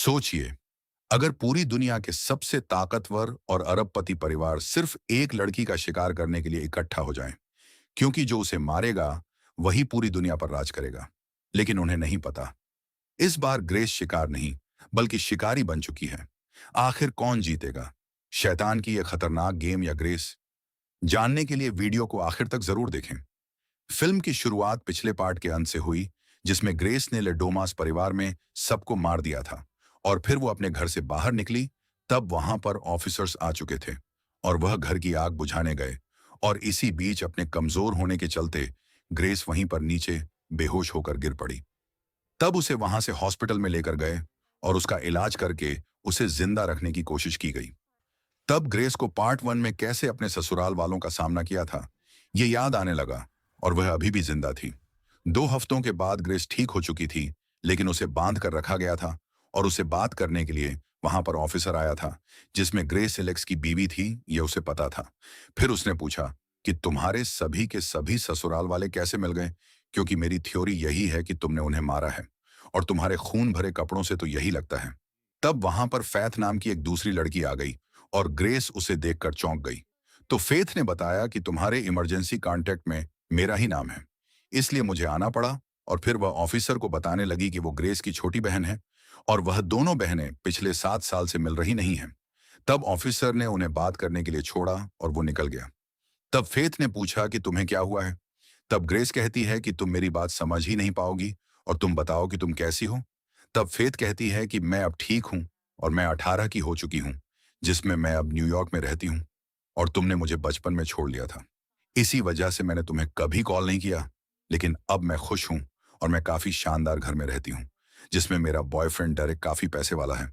सोचिए, अगर पूरी दुनिया के सबसे ताकतवर और अरबपति परिवार सिर्फ एक लड़की का शिकार करने के लिए इकट्ठा हो जाएं, क्योंकि जो उसे मारेगा वही पूरी दुनिया पर राज करेगा। लेकिन उन्हें नहीं पता, इस बार ग्रेस शिकार नहीं बल्कि शिकारी बन चुकी है। आखिर कौन जीतेगा, शैतान की यह खतरनाक गेम या ग्रेस? जानने के लिए वीडियो को आखिर तक जरूर देखें। फिल्म की शुरुआत पिछले पार्ट के अंत से हुई, जिसमें ग्रेस ने लेडोमास परिवार में सबको मार दिया था और फिर वो अपने घर से बाहर निकली। तब वहां पर ऑफिसर्स आ चुके थे और वह घर की आग बुझाने गए, और इसी बीच अपने कमजोर होने के चलते ग्रेस वहीं पर नीचे बेहोश होकर गिर पड़ी। तब उसे वहां से हॉस्पिटल में लेकर गए और उसका इलाज करके उसे जिंदा रखने की कोशिश की गई। तब ग्रेस को पार्ट 1 में कैसे अपने ससुराल वालों का सामना किया था, ये याद आने लगा, और वह अभी भी जिंदा थी। 2 हफ्तों के बाद ग्रेस ठीक हो चुकी थी, लेकिन उसे बांध कर रखा गया था और उसे बात करने के लिए वहां पर ऑफिसर आया था, जिसमें ग्रेस एलेक्स की बीवी थी, ये उसे पता था। फिर उसने पूछा कि तुम्हारे सभी के सभी ससुराल वाले कैसे मिल गए, क्योंकि मेरी थ्योरी यही है कि तुमने उन्हें मारा है, और तुम्हारे खून भरे कपड़ों से तो यही लगता है। तब वहां पर फैथ नाम की एक दूसरी लड़की आ गई और ग्रेस उसे देखकर चौंक गई। तो फेथ ने बताया कि तुम्हारे इमरजेंसी कांटेक्ट में मेरा ही नाम है, इसलिए मुझे आना पड़ा। और फिर वह ऑफिसर को बताने लगी कि वो ग्रेस की छोटी बहन है और वह दोनों बहनें पिछले 7 साल से मिल रही नहीं हैं। तब ऑफिसर ने उन्हें बात करने के लिए छोड़ा और वो निकल गया। तब फेथ ने पूछा कि तुम्हें क्या हुआ है? तब ग्रेस कहती है कि तुम मेरी बात समझ ही नहीं पाओगी, और तुम बताओ कि तुम कैसी हो। तब फेथ कहती है कि मैं अब ठीक हूं और मैं 18 की हो चुकी हूं, जिसमें मैं अब न्यूयॉर्क में रहती हूं, और तुमने मुझे बचपन में छोड़ लिया था। इसी वजह से मैंने तुम्हें कभी कॉल नहीं किया। लेकिन अब मैं खुश हूं और मैं काफी शानदार घर में रहती हूं, जिसमें मेरा बॉयफ्रेंड डेरेक काफी पैसे वाला है।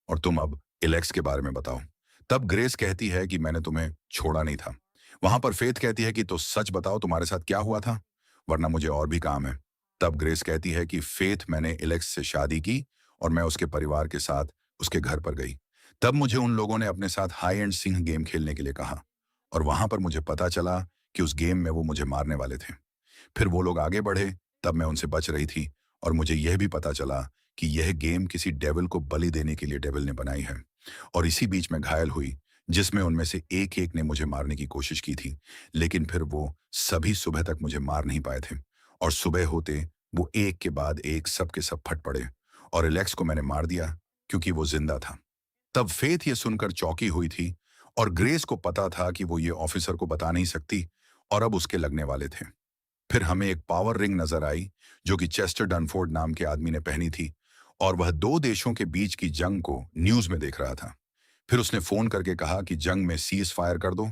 और तुम अब इलेक्स के बारे में बताओ। तब ग्रेस कहती है कि मैंने तुम्हें छोड़ा नहीं था। वहां पर फेथ कहती है कि तो सच बताओ तुम्हारे साथ क्या हुआ था, वरना मुझे और भी काम है। तब ग्रेस कहती है कि फेथ, मैंने इलेक्स से शादी की और मैं उसके परिवार के साथ उसके घर पर गई। तब मुझे उन लोगों ने अपने साथ हाई एंड सिंह गेम खेलने के लिए कहा, और वहां पर मुझे पता चला कि उस गेम में वो मुझे मारने वाले थे। फिर वो लोग आगे बढ़े, तब मैं उनसे बच रही थी, और मुझे यह भी पता चला कि यह गेम किसी डेविल को बलि देने के लिए डेविल ने बनाई है। और इसी बीच में घायल हुई, जिसमें उनमें से एक एक ने मुझे मारने की कोशिश की थी। लेकिन फिर वो सभी सुबह तक मुझे मार नहीं पाए थे, और सुबह होते वो एक के बाद एक सब के सब फट पड़े, और एलेक्स को मैंने मार दिया क्योंकि वो जिंदा था। तब फेथ ये सुनकर चौंकी हुई थी, और ग्रेस को पता था कि वो ये ऑफिसर को बता नहीं सकती, और अब उसके लगने वाले थे। फिर हमें एक पावर रिंग नजर आई, जो कि चेस्टर डनफोर्ड नाम के आदमी ने पहनी थी, और वह 2 देशों के बीच की जंग को न्यूज में देख रहा था। फिर उसने फोन करके कहा कि जंग में सीज फायर कर दो,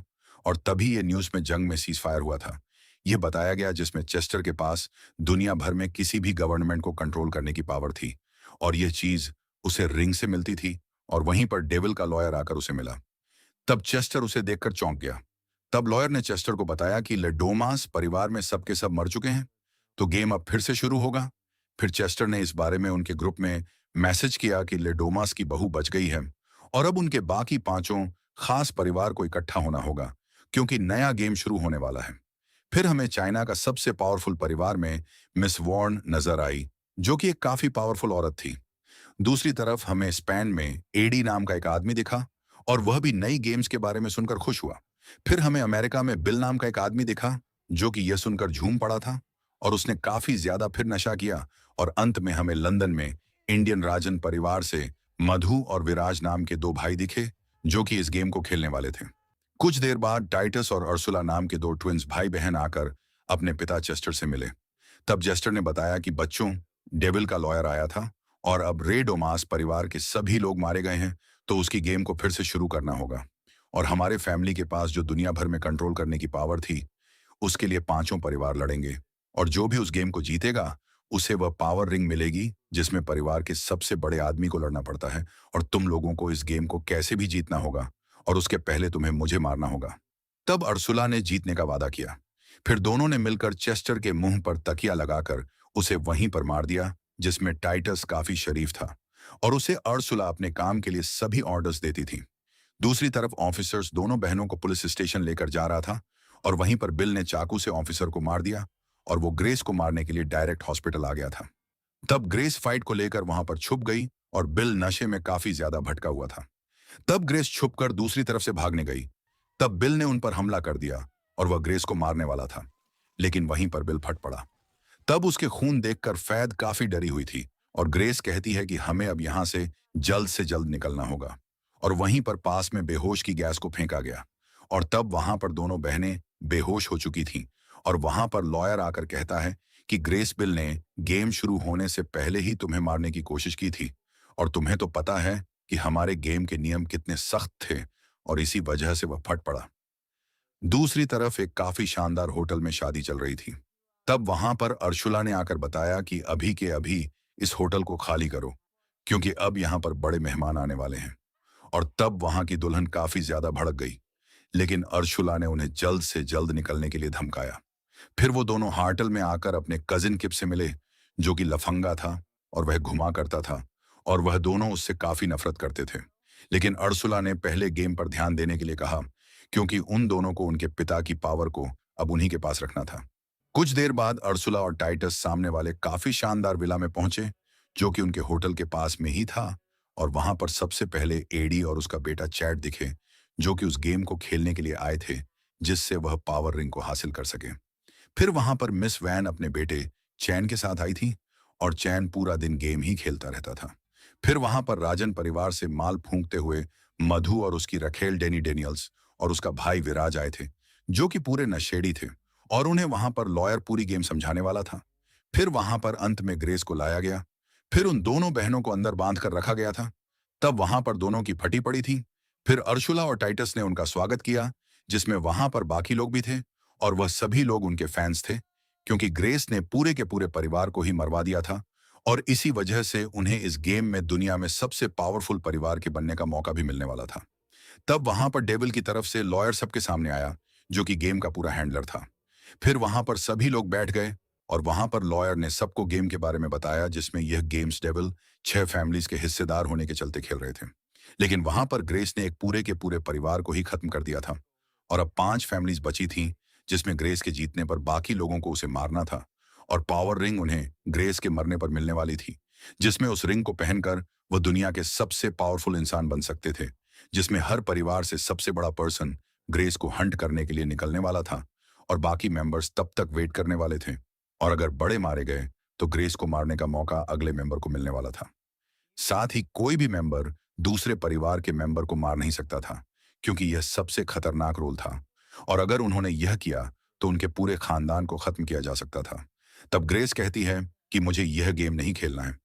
और तभी ये न्यूज में जंग में सीज फायर हुआ था। यह बताया गया, जिसमें चेस्टर के पास दुनिया भर में किसी भी गवर्नमेंट को कंट्रोल करने की पावर थी, और यह चीज उसे रिंग से मिलती थी, और वहीं पर डेविल का लॉयर आकर उसे मिला। तब चेस्टर उसे देखकर चौंक गया। तब लॉयर ने चेस्टर को बताया कि लेडोमास परिवार में सबके सब मर चुके हैं, तो गेम अब फिर से शुरू होगा। फिर चेस्टर ने इस बारे में उनके ग्रुप में मैसेज किया कि लेडोमास की बहू बच गई है, और अब उनके बाकी पांचों खास परिवार को इकट्ठा होना होगा, क्योंकि नया गेम शुरू होने वाला है। फिर हमें चाइना का सबसे पावरफुल परिवार में मिस वॉर्न नजर आई, जो कि एक काफी पावरफुल औरत थी। दूसरी तरफ हमें स्पेन में एडी नाम का एक आदमी दिखा, और वह भी नई गेम्स के बारे में सुनकर खुश हुआ। फिर हमें अमेरिका में बिल नाम का एक आदमी दिखा, जो कि यह सुनकर झूम पड़ा था, और उसने काफी ज्यादा फिर नशा किया। और अंत में हमें लंदन में इंडियन राजन परिवार से मधु और विराज नाम के 2 भाई दिखे, जो कि इस गेम को खेलने वाले थे। कुछ देर बाद टाइटस और अर्सुला नाम के 2 ट्विंस भाई बहन आकर अपने पिता चेस्टर से मिले। तब चेस्टर ने बताया कि बच्चों, डेविल का लॉयर आया था, और अब रे डोमास परिवार के सभी लोग मारे गए हैं, तो उसकी गेम को फिर से शुरू करना होगा। और हमारे फैमिली के पास जो दुनिया भर में कंट्रोल करने की पावर थी, उसके लिए पांचों परिवार लड़ेंगे, और जो भी उस गेम को जीतेगा उसे वह पावर रिंग मिलेगी, जिसमें परिवार के सबसे बड़े आदमी को लड़ना पड़ता है। और तुम लोगों को इस गेम को कैसे भी जीतना होगा, और उसके पहले तुम्हें मुझे मारना होगा। तब अर्सुला ने जीतने का वादा किया। फिर दोनों ने मिलकर चेस्टर के मुंह पर तकिया लगाकर उसे वहीं पर मार दिया, जिसमें टाइटस काफी शरीफ था, और उसे अर्सुला अपने काम के लिए सभी ऑर्डर्स देती थी। दूसरी तरफ ऑफिसर्स दोनों बहनों को पुलिस स्टेशन लेकर जा रहा था, और वहीं पर बिल ने चाकू से ऑफिसर को मार दिया, और वो ग्रेस को मारने के लिए डायरेक्ट हॉस्पिटल आ गया था। तब ग्रेस फाइट को लेकर वहां पर छुप गई, और बिल नशे में काफी ज्यादा भटका हुआ था। तब ग्रेस छुपकर दूसरी तरफ से भागने गई। तब बिल ने उन पर हमला कर दिया और वह ग्रेस को मारने वाला था, लेकिन वहीं पर बिल फट पड़ा। तब उसके खून देखकर फैद काफी डरी हुई थी और ग्रेस कहती है कि हमें अब यहां से जल्द निकलना होगा। और वहीं पर पास में बेहोश की गैस को फेंका गया और तब वहां पर दोनों बहनें बेहोश हो चुकी थीं। और वहां पर लॉयर आकर कहता है कि ग्रेस बिल ने गेम शुरू होने से पहले ही तुम्हें मारने की कोशिश की थी और तुम्हें तो पता है कि हमारे गेम के नियम कितने सख्त थे और इसी वजह से वह फट पड़ा। दूसरी तरफ एक काफी शानदार होटल में शादी चल रही थी। तब वहां पर अर्शुला ने आकर बताया कि अभी के अभी इस होटल को खाली करो, क्योंकि अब यहाँ पर बड़े मेहमान आने वाले हैं। और तब वहां की दुल्हन काफी ज्यादा भड़क गई, लेकिन अर्शुला ने उन्हें जल्द से जल्द निकलने के लिए धमकाया। फिर वो दोनों होटल में आकर अपने कजिन किप से मिले, जो कि लफंगा था और वह घुमा करता था और वह दोनों उससे काफी नफरत करते थे। लेकिन अर्सुला ने पहले गेम पर ध्यान देने के लिए कहा, क्योंकि उन दोनों को उनके पिता की पावर को अब उन्हीं के पास रखना था। कुछ देर बाद अर्सुला और टाइटस सामने वाले काफी शानदार विला में पहुंचे, जो कि उनके होटल के पास में ही था। और वहां पर सबसे पहले एडी और उसका बेटा चैट दिखे, जो कि उस गेम को खेलने के लिए आए थे, जिससे वह पावर रिंग को हासिल कर सके। फिर वहां पर मिस वैन अपने बेटे चैन के साथ आई थी और चैन पूरा दिन गेम ही खेलता रहता था। फिर वहां पर राजन परिवार से माल फूंकते हुए मधु और उसकी रखेल डेनी डेनियल्स और उसका भाई विराज आए थे, जो कि पूरे नशेड़ी थे और उन्हें वहां पर लॉयर पूरी गेम समझाने वाला था। फिर वहां पर अंत में ग्रेस को लाया गया। फिर उन दोनों बहनों को अंदर बांध कर रखा गया था। तब वहां पर दोनों की फटी पड़ी थी। फिर अर्शुला और टाइटस ने उनका स्वागत किया, जिसमें वहां पर बाकी लोग भी थे और वह सभी लोग उनके फैंस थे, क्योंकि ग्रेस ने पूरे के पूरे परिवार को ही मरवा दिया था और इसी वजह से उन्हें इस गेम में दुनिया में सबसे पावरफुल परिवार के बनने का मौका भी मिलने वाला था। तब वहां पर डेविल की तरफ से लॉयर सबके सामने आया, जो कि गेम का पूरा हैंडलर था। फिर वहां पर सभी लोग बैठ गए और वहां पर लॉयर ने सबको गेम के बारे में बताया, जिसमें यह गेम्स डेविल 6 फैमिलीज के हिस्सेदार होने के चलते खेल रहे थे। लेकिन वहां पर ग्रेस ने एक पूरे के पूरे परिवार को ही खत्म कर दिया था और अब 5 फैमिलीज बची थीं, जिसमें ग्रेस के जीतने पर बाकी लोगों को उसे मारना था और पावर रिंग उन्हें ग्रेस के मरने पर मिलने वाली थी, जिसमें उस रिंग को पहनकर वह दुनिया के सबसे पावरफुल इंसान बन सकते थे, जिसमें हर परिवार से सबसे बड़ा पर्सन ग्रेस को हंट करने के लिए निकलने वाला था और बाकी मेंबर्स तब तक वेट करने वाले थे। और अगर बड़े मारे गए तो ग्रेस को मारने का मौका अगले मेंबर को मिलने वाला था। साथ ही कोई भी मेंबर दूसरे परिवार के मेंबर को मार नहीं सकता था, क्योंकि यह सबसे खतरनाक रूल था और अगर उन्होंने यह किया तो उनके पूरे खानदान को खत्म किया जा सकता था। तब ग्रेस कहती है कि मुझे यह गेम नहीं खेलना है।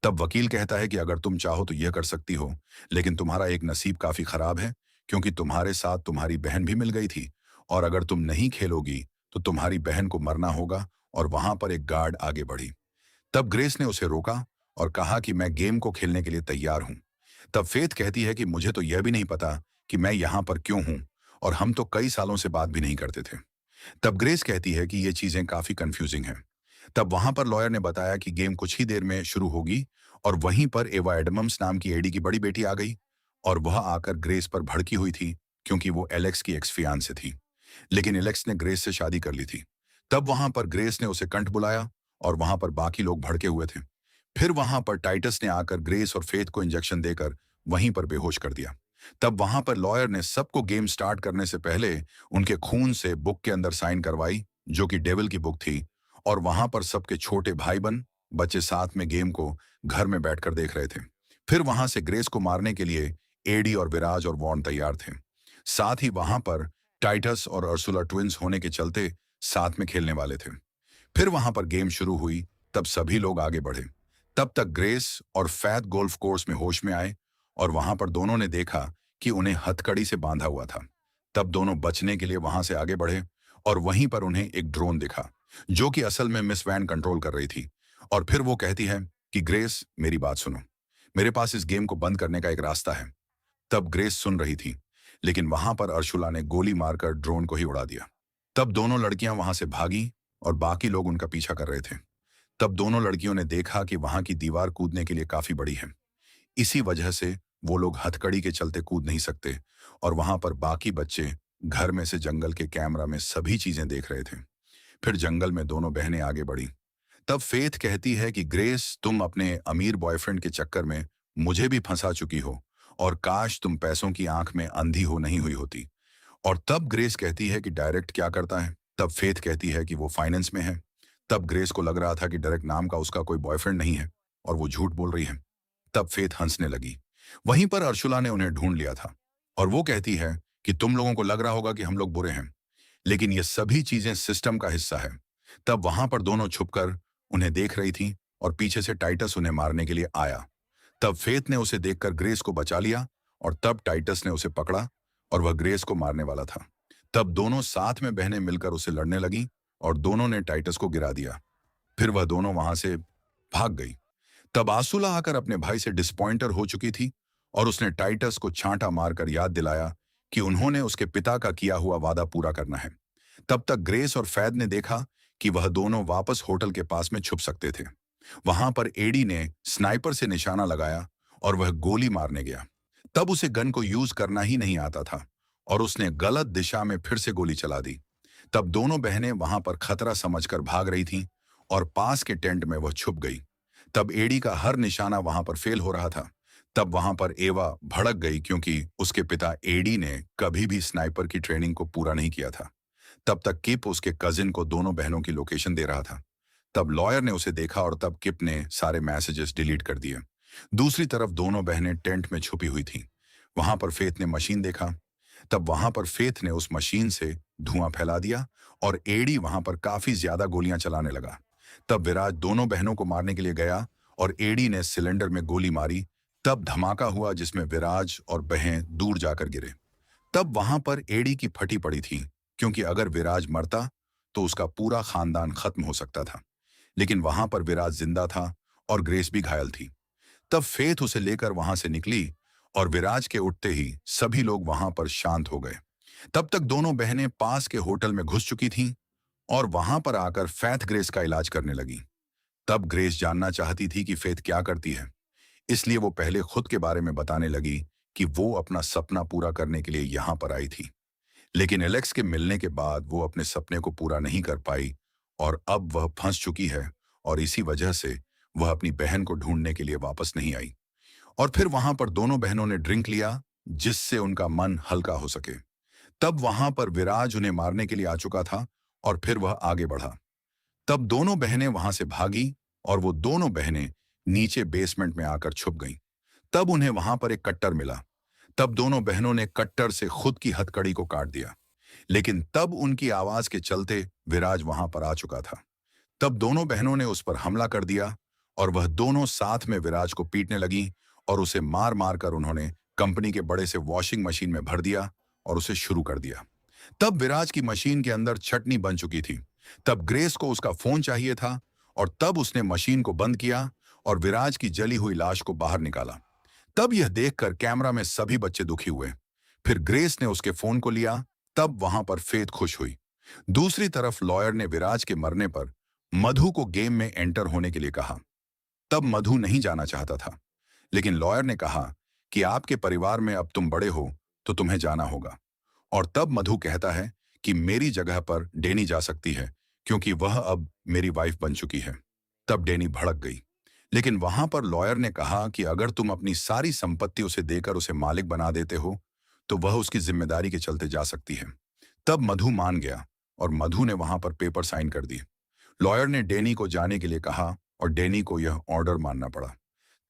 तब वकील कहता है कि अगर तुम चाहो तो यह कर सकती हो, लेकिन तुम्हारा एक नसीब काफी खराब है, क्योंकि तुम्हारे साथ तुम्हारी बहन भी मिल गई थी और अगर तुम नहीं खेलोगी तो तुम्हारी बहन को मरना होगा। और वहां पर एक गार्ड आगे बढ़ी। तब ग्रेस ने उसे रोका और कहा कि मैं गेम को खेलने के लिए तैयार हूं। तब फेथ कहती है कि मुझे तो यह भी नहीं पता कि मैं यहां पर क्यों हूं और हम तो कई सालों से बात भी नहीं करते थे। तब ग्रेस कहती है कि ये चीजें काफी कंफ्यूजिंग हैं। तब वहां पर लॉयर ने बताया कि गेम कुछ ही देर में शुरू होगी और वहीं पर एवा एडमम्स नाम की एडी की बड़ी बेटी आ गई और वह आकर ग्रेस पर भड़की हुई थी, क्योंकि वो एलेक्स की एक्स फियांसे थी, लेकिन एलेक्स ने ग्रेस से शादी कर ली थी। तब वहां पर ग्रेस ने उसे कंठ बुलाया और वहां पर बाकी लोग भड़के हुए थे। फिर वहां पर टाइटस ने आकर ग्रेस और फेथ को इंजेक्शन देकर वहीं पर बेहोश कर दिया। तब वहां पर लॉयर ने सबको गेम स्टार्ट करने से पहले उनके खून से बुक के अंदर साइन करवाई, जो कि डेविल की बुक थी। और वहां पर सबके छोटे भाई बच्चे साथ में गेम को घर में बैठकर देख रहे थे। फिर वहां से ग्रेस को मारने के लिए एडी और विराज और वॉर्न तैयार थे। साथ ही वहां पर टाइटस और अर्सुला ट्विंस होने के चलते साथ में खेलने वाले थे। फिर वहां पर गेम शुरू हुई। तब सभी लोग आगे बढ़े। तब तक ग्रेस और फैथ गोल्फ कोर्स में होश में आए और वहां पर दोनों ने देखा कि उन्हें हथकड़ी से बांधा हुआ था। तब दोनों बचने के लिए वहां से आगे बढ़े और वहीं पर उन्हें एक ड्रोन दिखा, जो कि असल में मिस वैन कंट्रोल कर रही थी। और फिर वो कहती है कि ग्रेस, मेरी बात सुनो, मेरे पास इस गेम को बंद करने का एक रास्ता है। तब ग्रेस सुन रही थी, लेकिन वहां पर अर्शुला ने गोली मारकर ड्रोन को ही उड़ा दिया। तब दोनों लड़कियां वहां से भागी और बाकी लोग उनका पीछा कर रहे थे। तब दोनों लड़कियों ने देखा कि वहां की दीवार कूदने के लिए काफी बड़ी है। इसी वजह से वो लोग हथकड़ी के चलते कूद नहीं सकते और वहां पर बाकी बच्चे घर में से जंगल के कैमरा में सभी चीजें देख रहे थे। फिर जंगल में दोनों बहनें आगे बढ़ी। तब फेथ कहती है कि ग्रेस, तुम अपने अमीर बॉयफ्रेंड के चक्कर में मुझे भी फंसा चुकी हो, और काश तुम पैसों की आंख में अंधी हो नहीं हुई होती। और तब ग्रेस कहती है कि डायरेक्ट क्या करता है। तब फेथ कहती है कि वो फाइनेंस में है। तब ग्रेस को लग रहा था कि डायरेक्ट नाम का उसका कोई बॉयफ्रेंड नहीं है और वो झूठ बोल रही है। तब फेथ हंसने लगी। वहीं पर अर्शुला ने उन्हें ढूंढ लिया था और वो कहती है कि तुम लोगों को लग रहा होगा कि हम लोग बुरे हैं, लेकिन ये सभी चीजें सिस्टम का हिस्सा है। तब वहां पर दोनों छुपकर उन्हें देख रही थी और पीछे से टाइटस उन्हें मारने के लिए आया। तब फेथ ने उसे देखकर ग्रेस को बचा लिया और तब टाइटस ने उसे पकड़ा और वह ग्रेस को मारने वाला था। तब दोनों साथ में बहनें मिलकर उसे लड़ने लगी और दोनों ने टाइटस को गिरा दिया। फिर वह दोनों वहां से भाग गई। तब आंसुला आकर अपने भाई से डिसपॉइंटर हो चुकी थी और उसने टाइटस को छांटा मारकर याद दिलाया कि उन्होंने उसके पिता का किया हुआ वादा पूरा करना है। तब तक ग्रेस और फैद ने देखा कि वह दोनों वापस होटल के पास में छुप सकते थे। वहां पर एडी ने स्नाइपर से निशाना लगाया और वह गोली मारने गया। तब उसे गन को यूज करना ही नहीं आता था और उसने गलत दिशा में फिर से गोली चला दी। तब दोनों बहनें वहां पर खतरा समझकर भाग रही थीं और पास के टेंट में वह छुप गई। तब एडी का हर निशाना वहां पर फेल हो रहा था। तब वहां पर एवा भड़क गई क्योंकि उसके पिता एडी ने कभी भी स्नाइपर की ट्रेनिंग को पूरा नहीं किया था। तब तक किप उसके कजिन को दोनों बहनों की लोकेशन दे रहा था। तब लॉयर ने उसे देखा और तब किप ने सारे मैसेजेस डिलीट कर दिए। दूसरी तरफ दोनों बहनें टेंट में छुपी हुई थीं। वहां पर फेथ ने मशीन देखा। तब वहां पर फेथ ने उस मशीन से धुआं फैला दिया और एडी वहां पर काफी ज्यादा गोलियां चलाने लगा। तब विराज दोनों बहनों को मारने के लिए गया और एडी ने सिलेंडर में गोली मारी। तब धमाका हुआ जिसमें विराज और बहन दूर जाकर गिरे। तब वहां पर एडी की फटी पड़ी थी क्योंकि अगर विराज मरता तो उसका पूरा खानदान खत्म हो सकता था, लेकिन वहां पर विराज जिंदा था और ग्रेस भी घायल थी। तब फेथ उसे लेकर वहां से निकली और विराज के उठते ही सभी लोग वहां पर शांत हो गए। तब तक दोनों बहनें पास के होटल में घुस चुकी थीं और वहां पर आकर फेथ ग्रेस का इलाज करने लगी। तब ग्रेस जानना चाहती थी कि फेथ क्या करती है, इसलिए वो पहले खुद के बारे में बताने लगी कि वो अपना सपना पूरा करने के लिए यहां पर आई थी, लेकिन एलेक्स के मिलने के बाद वो अपने सपने को पूरा नहीं कर पाई और अब वह फंस चुकी है और इसी वजह से वह अपनी बहन को ढूंढने के लिए वापस नहीं आई। और फिर वहां पर दोनों बहनों ने ड्रिंक लिया जिससे उनका मन हल्का हो सके। तब वहां पर विराज उन्हें मारने के लिए आ चुका था और फिर वह आगे बढ़ा। तब दोनों बहनें वहां से भागी और वो दोनों बहनें नीचे बेसमेंट में आकर छुप गईं। तब उन्हें वहां पर एक कट्टर मिला। तब दोनों बहनों ने कट्टर से खुद की हथकड़ी को काट दिया, लेकिन तब उनकी आवाज के चलते विराज वहां पर आ चुका था। तब दोनों बहनों ने उस पर हमला कर दिया और वह दोनों साथ में विराज को पीटने लगी और उसे मार मार कर उन्होंने कंपनी के बड़े से वॉशिंग मशीन में भर दिया और उसे शुरू कर दिया। तब विराज की मशीन के अंदर चटनी बन चुकी थी। तब ग्रेस को उसका फोन चाहिए था और तब उसने मशीन को बंद किया और विराज की जली हुई लाश को बाहर निकाला। तब यह देखकर कैमरा में सभी बच्चे दुखी हुए। फिर ग्रेस ने उसके फोन को लिया। तब वहां पर फेथ खुश हुई। दूसरी तरफ लॉयर ने विराज के मरने पर मधु को गेम में एंटर होने के लिए कहा। तब मधु नहीं जाना चाहता था, लेकिन लॉयर ने कहा कि आपके परिवार में अब तुम बड़े हो तो तुम्हें जाना होगा। और तब मधु कहता है कि मेरी जगह पर डेनी जा सकती है क्योंकि वह अब मेरी वाइफ बन चुकी है। तब डेनी भड़क गई, लेकिन वहां पर लॉयर ने कहा कि अगर तुम अपनी सारी संपत्ति उसे देकर उसे मालिक बना देते हो तो वह उसकी जिम्मेदारी के चलते जा सकती है। तब मधु मान गया और मधु ने वहां पर पेपर साइन कर दिए। लॉयर ने डेनी को जाने के लिए कहा और डेनी को यह ऑर्डर मानना पड़ा।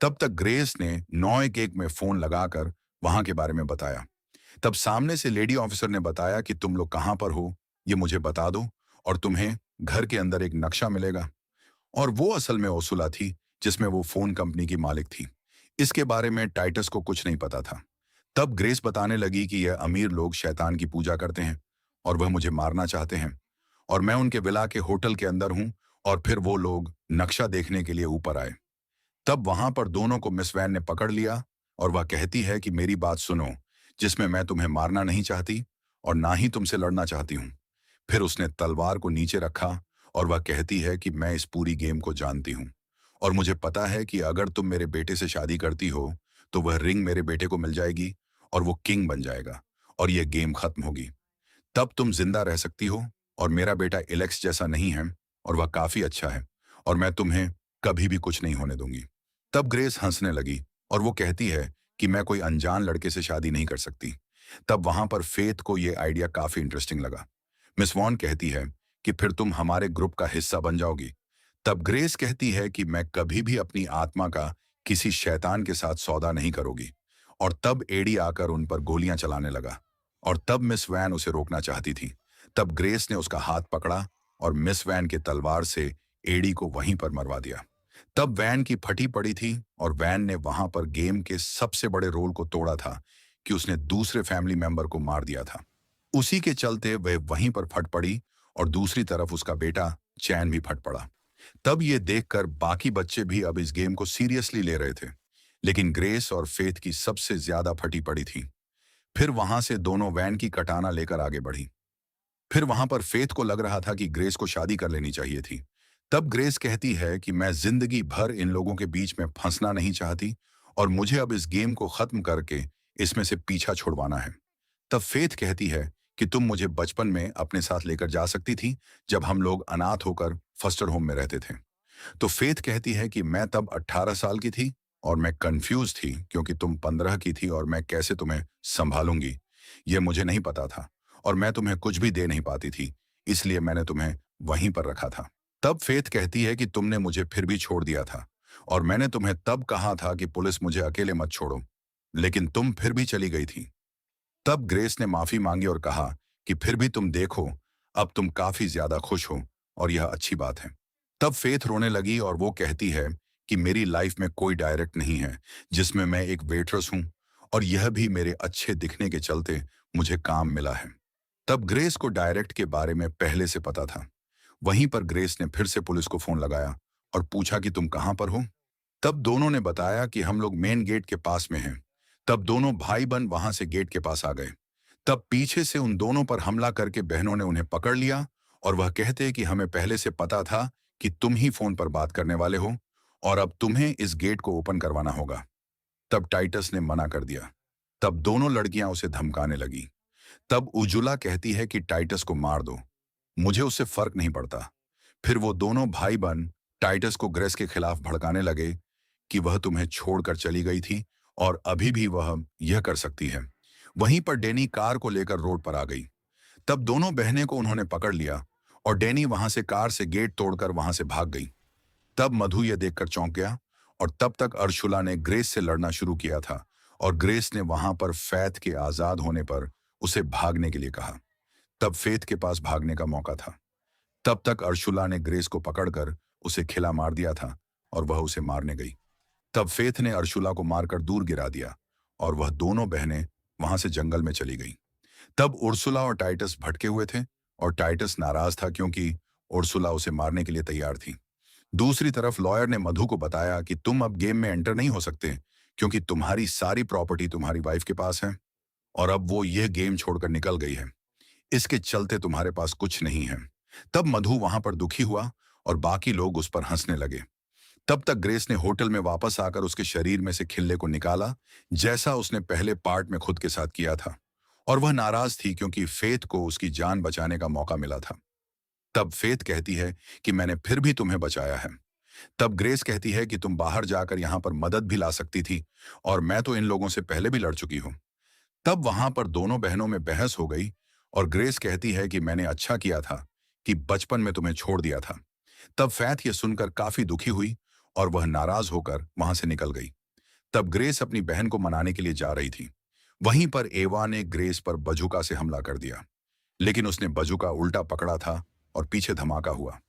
तब तक ग्रेस ने नॉय केक में फोन लगाकर वहां के बारे में बताया। तब सामने से लेडी ऑफिसर ने बताया कि तुम लोग कहां पर हो ये मुझे बता दो और तुम्हें घर के अंदर एक नक्शा मिलेगा। और वो असल में ओसुला थी जिसमें वो फोन कंपनी की मालिक थी। इसके बारे में टाइटस को कुछ नहीं पता था। तब ग्रेस बताने लगी कि यह अमीर लोग शैतान की पूजा करते हैं और वह मुझे मारना चाहते हैं और मैं उनके विला के होटल के अंदर हूं। और फिर वो लोग नक्शा देखने के लिए ऊपर आए। तब वहां पर दोनों को मिस वैन ने पकड़ लिया और वह कहती है कि मेरी बात सुनो, जिसमें मैं तुम्हें मारना नहीं चाहती और ना ही तुमसे लड़ना चाहती हूं। फिर उसने तलवार को नीचे रखा और वह कहती है कि मैं इस पूरी गेम को जानती हूं और मुझे पता है कि अगर तुम मेरे बेटे से शादी करती हो तो वह रिंग मेरे बेटे को मिल जाएगी और वो किंग बन जाएगा और यह गेम खत्म होगी। तब तुम जिंदा रह सकती हो और मेरा बेटा एलेक्स जैसा नहीं है और वह काफी अच्छा है और मैं तुम्हें कभी भी कुछ नहीं होने दूंगी। तब ग्रेस हंसने लगी और वो कहती है कि मैं कोई अनजान लड़के से शादी नहीं कर सकती। तब वहां पर फेथ को ये आइडिया काफी इंटरेस्टिंग लगा। मिस वॉन कहती है कि फिर तुम हमारे ग्रुप का हिस्सा बन जाओगी। तब ग्रेस कहती है कि मैं कभी भी अपनी आत्मा का किसी शैतान के साथ सौदा नहीं करूंगी। और तब एडी आकर उन पर गोलियां चलाने लगा। और तब मिस वैन उसे रोकना चाहती थी। तब ग्रेस ने उसका हाथ पकड़ा और मिस वैन के तलवार से एडी को वहीं पर मरवा दिया। तब वैन की फटी पड़ी थी और वैन ने वहां पर गेम के सबसे बड़े रोल को तोड़ा था कि उसने दूसरे फैमिली मेंबर को मार दिया था। उसी के चलते वह वहीं पर फट पड़ी और दूसरी तरफ उसका बेटा चैन भी फट पड़ा। तब ये देखकर बाकी बच्चे भी अब इस गेम को सीरियसली ले रहे थे, लेकिन ग्रेस और फेथ की सबसे ज्यादा फटी पड़ी थी। फिर वहां से दोनों वैन की कटाना लेकर आगे बढ़ी। फिर वहां पर फेथ को लग रहा था कि ग्रेस को शादी कर लेनी चाहिए थी। तब ग्रेस कहती है कि मैं जिंदगी भर इन लोगों के बीच में फंसना नहीं चाहती और मुझे अब इस गेम को खत्म करके इसमें से पीछा छुड़वाना है। तब फेथ कहती है कि तुम मुझे बचपन में अपने साथ लेकर जा सकती थी जब हम लोग अनाथ होकर फॉस्टर होम में रहते थे। तो फेथ कहती है कि मैं तब 18 साल की थी और मैं कंफ्यूज थी क्योंकि तुम 15 की थी और मैं कैसे तुम्हें संभालूंगी यह मुझे नहीं पता था और मैं तुम्हें कुछ भी दे नहीं पाती थी, इसलिए मैंने तुम्हें वहीं पर रखा था। तब फेथ कहती है कि तुमने मुझे फिर भी छोड़ दिया था और मैंने तुम्हें तब कहा था कि पुलिस मुझे अकेले मत छोड़ो, लेकिन तुम फिर भी चली गई थी। तब ग्रेस ने माफी मांगी और कहा कि फिर भी तुम देखो, अब तुम काफी ज्यादा खुश हो और यह अच्छी बात है। तब फेथ रोने लगी और वो कहती है कि मेरी लाइफ में कोई डायरेक्ट नहीं है जिसमें मैं एक वेट्रेस हूं और यह भी मेरे अच्छे दिखने के चलते मुझे काम मिला है। तब ग्रेस को डायरेक्ट के बारे में पहले से पता था। वहीं पर ग्रेस ने फिर से पुलिस को फोन लगाया और पूछा कि तुम कहां पर हो। तब दोनों ने बताया कि हम लोग मेन गेट के पास में हैं। तब दोनों भाई बहन वहां से गेट के पास आ गए। तब पीछे से उन दोनों पर हमला करके बहनों ने उन्हें पकड़ लिया और वह कहते कि हमें पहले से पता था कि तुम ही फोन पर बात करने वाले हो और अब तुम्हें इस गेट को ओपन करवाना होगा। तब टाइटस ने मना कर दिया। तब दोनों लड़कियां उसे धमकाने लगी। तब उजुला कहती है कि टाइटस को मार दो, मुझे उससे फर्क नहीं पड़ता। फिर वो दोनों भाई बहन टाइटस को ग्रेस के खिलाफ भड़काने लगे कि वह तुम्हें छोड़कर चली गई थी और अभी भी वह यह कर सकती है। वहीं पर डेनी कार को लेकर रोड पर आ गई। तब दोनों बहनें को उन्होंने पकड़ लिया और डेनी वहां से कार से गेट तोड़कर वहां से भाग गई। तब मधु यह देखकर चौंक गया और तब तक अर्शुला ने ग्रेस से लड़ना शुरू किया था और ग्रेस ने वहां पर फैथ के आजाद होने पर उसे भागने के लिए कहा। तब फेथ के पास भागने का मौका था। तब तक अर्शुला ने ग्रेस को पकड़कर उसे खिला मार दिया था और वह उसे मारने गई। तब फेथ ने अर्शुला को मारकर दूर गिरा दिया और वह दोनों बहनें वहां से जंगल में चली गईं। तब उर्सुला और टाइटस भटके हुए थे और टाइटस नाराज था क्योंकि उर्सुला उसे मारने के लिए तैयार थी। दूसरी तरफ लॉयर ने मधु को बताया कि तुम अब गेम में एंटर नहीं हो सकते क्योंकि तुम्हारी सारी प्रॉपर्टी तुम्हारी वाइफ के पास है और अब वो यह गेम छोड़कर निकल गई है, इसके चलते तुम्हारे पास कुछ नहीं है। तब मधु वहां पर दुखी हुआ और बाकी लोग उस पर हंसने लगे। तब तक ग्रेस ने होटल में वापस आकर उसके शरीर में से खिल्ले को निकाला जैसा उसने पहले पार्ट में खुद के साथ किया था और वह नाराज थी क्योंकि फेथ को उसकी जान बचाने का मौका मिला था। तब फेथ कहती है कि मैंने फिर भी तुम्हें बचाया है। तब ग्रेस कहती है कि तुम बाहर जाकर यहां पर मदद भी ला सकती थी और मैं तो इन लोगों से पहले भी लड़ चुकी हूं। तब वहां पर दोनों बहनों में बहस हो गई और ग्रेस कहती है कि मैंने अच्छा किया था कि बचपन में तुम्हें छोड़ दिया था। तब फैथ ये सुनकर काफी दुखी हुई और वह नाराज होकर वहां से निकल गई। तब ग्रेस अपनी बहन को मनाने के लिए जा रही थी। वहीं पर एवा ने ग्रेस पर बजूका से हमला कर दिया, लेकिन उसने बजूका उल्टा पकड़ा था और पीछे धमाका हुआ।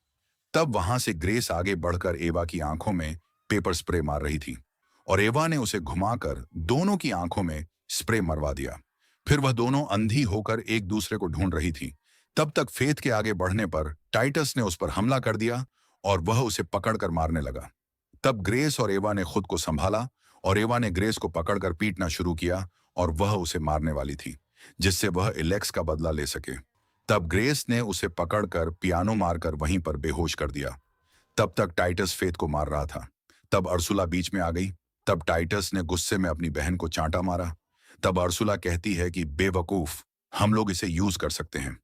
तब वहां से ग्रेस आगे बढ़कर एवा की आंखों में पेपर स्प्रे मार रही थी और एवा ने उसे घुमाकर दोनों की आंखों में स्प्रे मरवा दिया। फिर वह दोनों अंधी होकर एक दूसरे को ढूंढ रही थी। तब तक फेथ के आगे बढ़ने पर टाइटस ने उस पर हमला कर दिया और वह उसे पकड़कर मारने लगा। तब ग्रेस और एवा ने खुद को संभाला और एवा ने ग्रेस को पकड़कर पीटना शुरू किया और वह उसे मारने वाली थी जिससे वह एलेक्स का बदला ले सके। तब ग्रेस ने उसे पकड़कर पियानो मारकर वहीं पर बेहोश कर दिया। तब तक टाइटस फेथ को मार रहा था। तब अर्सुला बीच में आ गई। तब टाइटस ने गुस्से में अपनी बहन को चांटा मारा। तब अर्सुला कहती है कि बेवकूफ, हम लोग इसे यूज कर सकते हैं।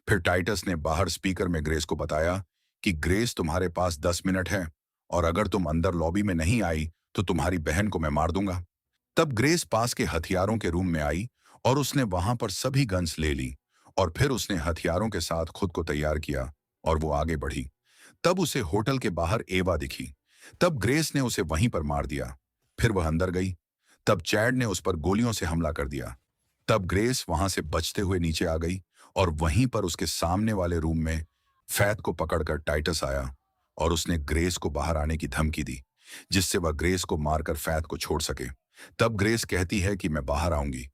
फिर टाइटस ने बाहर स्पीकर में ग्रेस को बताया कि ग्रेस तुम्हारे पास 10 मिनट है और अगर तुम अंदर लॉबी में नहीं आई तो तुम्हारी बहन को मैं मार दूंगा। तब ग्रेस पास के हथियारों के रूम में आई और उसने वहां पर सभी गन्स ले ली और फिर उसने हथियारों के साथ खुद को तैयार किया और वो आगे बढ़ी। तब उसे होटल के बाहर एवा दिखी। तब ग्रेस ने उसे वहीं पर मार दिया। फिर वह अंदर गई। तब चैड ने उस पर गोलियों से हमला कर दिया। तब ग्रेस वहां से बचते हुए नीचे आ गई और वहीं पर उसके सामने वाले रूम में फैत को पकड़कर टाइटस आया और उसने ग्रेस को बाहर आने की धमकी दी, जिससे वह ग्रेस को मारकर फैत को छोड़ सके। तब ग्रेस कहती है कि मैं बाहर आऊंगी,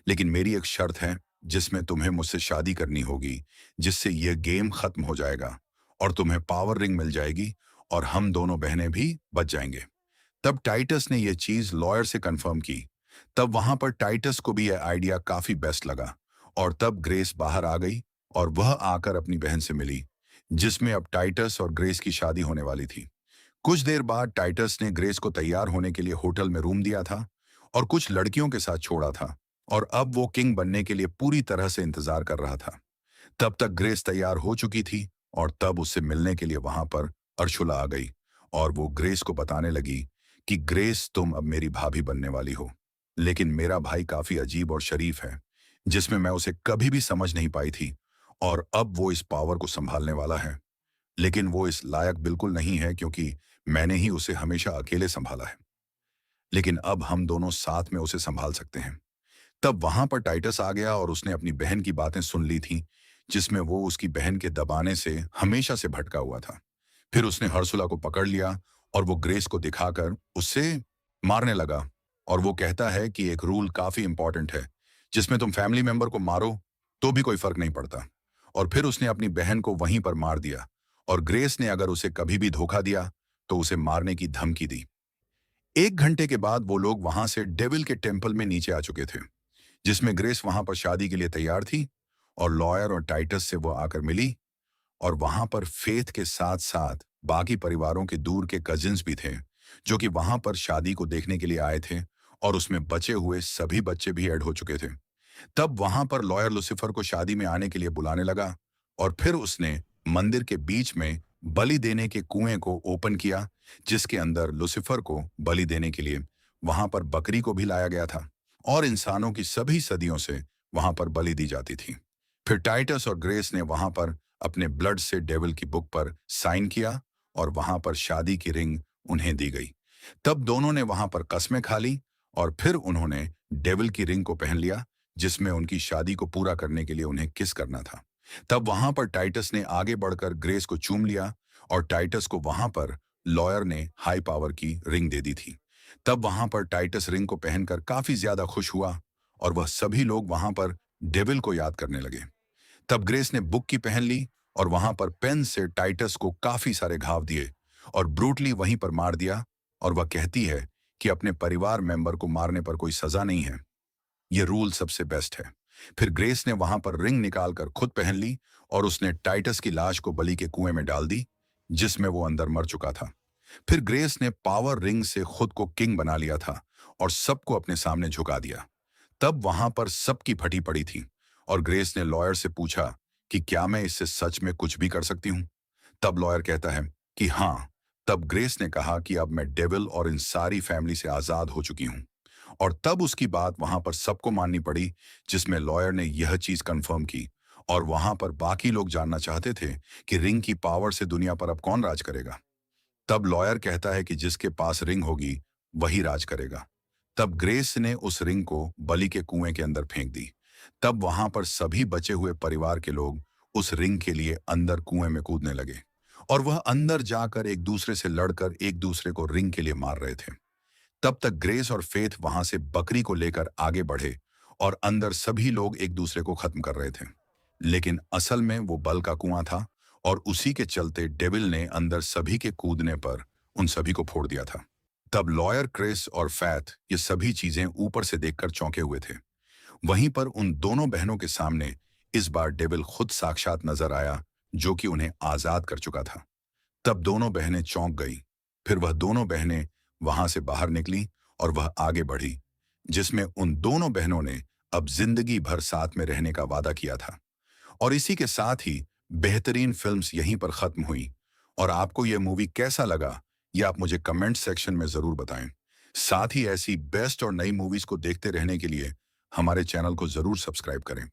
लेकिन मेरी एक शर्त है जिसमें तुम्हें मुझसे शादी करनी होगी, जिससे यह गेम खत्म हो जाएगा और तुम्हें पावर रिंग मिल जाएगी और हम दोनों बहनें भी बच जाएंगे। तब टाइटस ने यह चीज लॉयर से कंफर्म की। तब वहां पर टाइटस को भी यह आइडिया काफी बेस्ट लगा और तब ग्रेस बाहर आ गई और वह आकर अपनी बहन से मिली, जिसमें अब टाइटस और ग्रेस की शादी होने वाली थी। कुछ देर बाद टाइटस ने ग्रेस को तैयार होने के लिए होटल में रूम दिया था और कुछ लड़कियों के साथ छोड़ा था और अब वो किंग बनने के लिए पूरी तरह से इंतजार कर रहा था। तब तक ग्रेस तैयार हो चुकी थी और तब उससे मिलने के लिए वहां पर अर्शुला आ गई और वो ग्रेस को बताने लगी कि ग्रेस, तुम अब मेरी भाभी बनने वाली हो, लेकिन मेरा भाई काफी अजीब और शरीफ है, जिसमें मैं उसे कभी भी समझ नहीं पाई थी और अब वो इस पावर को संभालने वाला है, लेकिन वो इस लायक बिल्कुल नहीं है क्योंकि मैंने ही उसे हमेशा अकेले संभाला है, लेकिन अब हम दोनों साथ में उसे संभाल सकते हैं। तब वहां पर टाइटस आ गया और उसने अपनी बहन की बातें सुन ली थी, जिसमें वो उसकी बहन के दबाने से हमेशा से भटका हुआ था। फिर उसने हर्सुला को पकड़ लिया और वो ग्रेस को दिखाकर उससे मारने लगा और वो कहता है कि एक रूल काफी इंपॉर्टेंट है, जिसमें तुम फैमिली मेंबर को मारो तो भी कोई फर्क नहीं पड़ता। और फिर उसने अपनी बहन को वहीं पर मार दिया और ग्रेस ने अगर उसे कभी भी धोखा दिया तो उसे मारने की धमकी दी। 1 घंटे के बाद वो लोग वहां से डेविल के टेम्पल में नीचे आ चुके थे, जिसमें ग्रेस वहां पर शादी के लिए तैयार थी और लॉयर और टाइटस से वो आकर मिली और वहां पर फेथ के साथ साथ बाकी परिवारों के दूर के कजिन्स भी थे, जो कि वहां पर शादी को देखने के लिए आए थे और उसमें बचे हुए सभी बच्चे भी ऐड हो चुके थे। तब वहां पर लॉयर लुसिफर को शादी में आने के लिए बुलाने लगा और फिर उसने मंदिर के बीच में बलि देने के कुएं को ओपन किया, जिसके अंदर लुसिफर को बलि देने के लिए वहां पर बकरी को भी लाया गया था और इंसानों की सभी सदियों से वहां पर बलि दी जाती थी। फिर टाइटस और ग्रेस ने वहां पर अपने ब्लड से डेविल की बुक पर साइन किया और वहां पर शादी की रिंग उन्हें दी गई। तब दोनों ने वहां पर कस्में खा ली और फिर उन्होंने डेविल की रिंग को पहन लिया, जिसमें उनकी शादी को पूरा करने के लिए उन्हें किस करना था। तब वहां पर टाइटस ने आगे बढ़कर ग्रेस को चूम लिया और टाइटस को वहां पर लॉयर ने हाई पावर की रिंग दे दी थी। तब वहां पर टाइटस रिंग को पहनकर काफी ज्यादा खुश हुआ और वह सभी लोग वहां पर डेविल को याद करने लगे। तब ग्रेस ने बुक की पहन ली और वहां पर पेन से टाइटस को काफी सारे घाव दिए और ब्रूटली वहीं पर मार दिया और वह कहती है कि अपने परिवार मेंबर को मारने पर कोई सजा नहीं है, ये रूल सबसे बेस्ट है। फिर ग्रेस ने वहां पर रिंग निकालकर खुद पहन ली और उसने टाइटस की लाश को बलि के कुएं में डाल दी, जिसमें वो अंदर मर चुका था। फिर ग्रेस ने पावर रिंग से खुद को किंग बना लिया था और सबको अपने सामने झुका दिया। तब वहां पर सबकी फटी पड़ी थी और ग्रेस ने लॉयर से पूछा कि क्या मैं इससे सच में कुछ भी कर सकती हूँ। तब लॉयर कहता है कि हाँ। तब ग्रेस ने कहा कि अब मैं डेविल और इन सारी फैमिली से आजाद हो चुकी हूँ और तब उसकी बात वहां पर सबको माननी पड़ी, जिसमें लॉयर ने यह चीज कंफर्म की और वहां पर बाकी लोग जानना चाहते थे कि रिंग की पावर से दुनिया पर अब कौन राज करेगा। तब लॉयर कहता है कि जिसके पास रिंग होगी वही राज करेगा। तब ग्रेस ने उस रिंग को बलि के कुएं के अंदर फेंक दी। तब वहां पर सभी बचे हुए परिवार के लोग उस रिंग के लिए अंदर कुएं में कूदने लगे और वह अंदर जाकर एक दूसरे से लड़कर एक दूसरे को रिंग के लिए मार रहे थे। तब तक ग्रेस और फेथ वहां से बकरी को लेकर आगे बढ़े और अंदर सभी लोग एक दूसरे को खत्म कर रहे थे, लेकिन असल में वो बल का कुआं था और उसी के चलते डेविल ने अंदर सभी के कूदने पर उन सभी को फोड़ दिया था। तब लॉयर, क्रिस और फैथ ये सभी चीजें ऊपर से देखकर चौंके हुए थे। वहीं पर उन दोनों बहनों के सामने इस बार डेविल खुद साक्षात नजर आया, जो कि उन्हें आजाद कर चुका था। तब दोनों बहनें चौंक गई। फिर वह दोनों बहनें वहां से बाहर निकली और वह आगे बढ़ी, जिसमें उन दोनों बहनों ने अब जिंदगी भर साथ में रहने का वादा किया था। और इसी के साथ ही बेहतरीन फिल्म्स यहीं पर खत्म हुई। और आपको यह मूवी कैसा लगा, ये आप मुझे कमेंट सेक्शन में जरूर बताएं। साथ ही ऐसी बेस्ट और नई मूवीज को देखते रहने के लिए हमारे चैनल को जरूर सब्सक्राइब करें।